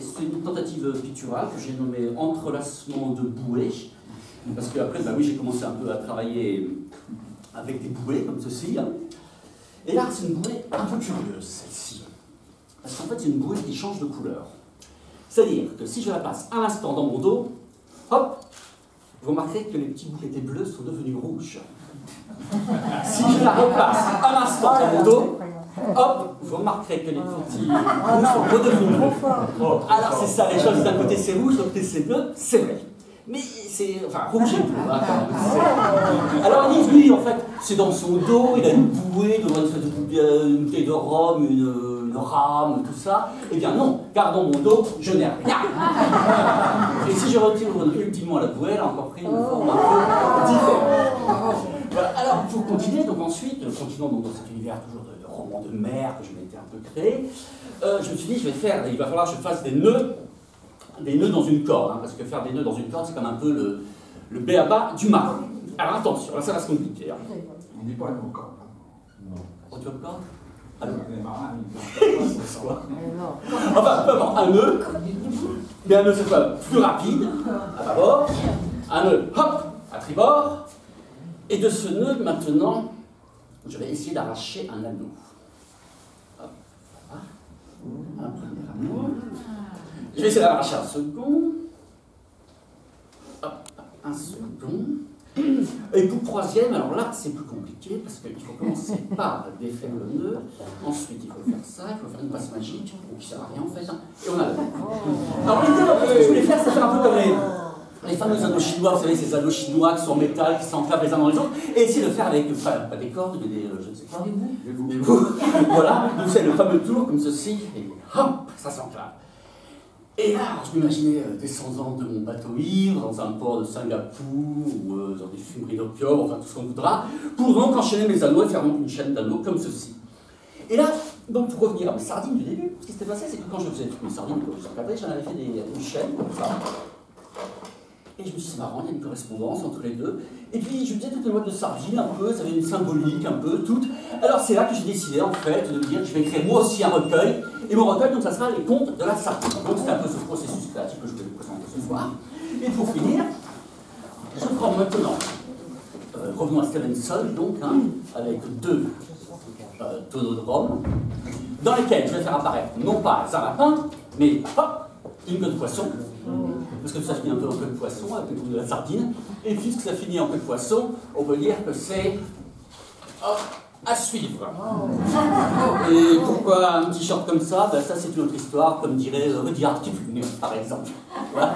c'est une tentative picturale que j'ai nommée entrelacement de bouées, parce qu'après, bah oui, j'ai commencé un peu à travailler avec des bouées comme ceci. Hein. Et là, c'est une bouée un peu curieuse, celle-ci. Parce qu'en fait, c'est une bouée qui change de couleur. C'est-à-dire que si je la place un instant dans mon dos, hop, vous remarquerez que les petits bouts qui étaient bleus sont devenus rouges. Si je la replace un instant dans mon dos, hop, vous remarquerez que les petits rouges sont redevenus bleus. Alors c'est ça, les choses d'un côté c'est rouge, de l'autre côté c'est bleu, c'est vrai. Mais c'est, enfin, rouge et bleu, hein, quand même. Alors lui, en fait, c'est dans son dos, il a une bouée, une bouteille de rhum, une rame, tout ça. Eh bien non, car dans mon dos, je n'ai rien. Et si je retire ultimement la bouée, elle a encore pris une forme un peu différente. Voilà. Alors, pour continuer, donc ensuite, continuons donc dans cet univers toujours de romans de mer que je m'étais un peu créé, je me suis dit, il va falloir que je fasse des nœuds dans une corde, hein, parce que faire des nœuds dans une corde, c'est comme un peu le b.a.-ba du marin. Alors attention, là ça va se compliquer. Hein. On n'est pas à nos cordes. Non. On tient le corde? Ah non. Les marins, enfin, peu importe, un nœud, mais un nœud c'est quoi? Plus rapide, à bâbord, un nœud, hop, à tribord, et de ce nœud, maintenant, je vais essayer d'arracher un anneau. Hop, voilà. Un premier anneau. Je vais essayer d'arracher un second. Hop, un second. Et pour le troisième, alors là, c'est plus compliqué parce qu'il faut commencer par défaire le nœud. Ensuite, il faut faire ça, il faut faire une passe magique, qui ne sert à rien en fait. Hein, et on a le. Alors, l'idée, ce que je voulais faire, c'est faire un peu comme les fameux anneaux chinois, vous savez, ces anneaux chinois qui sont en métal, qui s'enclavent les uns dans les autres, et essayer de faire avec, enfin, pas des cordes, mais des, je ne sais pas, des bouts. Voilà, donc c'est le fameux tour comme ceci, et hop, ça s'enclave. Et là, je m'imaginais descendant de mon bateau ivre, dans un port de Singapour, ou dans des fumeries d'opium, enfin tout ce qu'on voudra, pour donc enchaîner mes anneaux et faire donc une chaîne d'anneaux comme ceci. Et là, donc pour revenir à mes sardines du début, ce qui s'était passé, c'est que quand je faisais toutes mes sardines, comme je encadrais, j'en avais fait une chaîne comme ça. Et je me suis dit, c'est marrant, il y a une correspondance entre les deux. Et puis, je me disais, toutes les modes de sardines, un peu, ça avait une symbolique, un peu, toutes. Alors, c'est là que j'ai décidé, en fait, de me dire, je vais écrire moi aussi un recueil. Et mon recueil, donc, ça sera les contes de la sardine. Donc, c'est un peu ce processus créatif que je vais vous présenter ce soir. Et pour finir, je prends maintenant, revenons à Stevenson, donc, hein, avec deux tonneaux de rhum, dans lesquels je vais faire apparaître, non pas un lapin, mais, hop, une queue de poisson. Parce que ça finit un peu en queue de poisson, avec le goût de la sardine. Et puisque ça finit en queue de poisson, on peut dire que c'est à suivre. Et pourquoi un petit short comme ça? Ben ça, c'est une autre histoire, comme dirait Rudyard Kipling, par exemple. Voilà.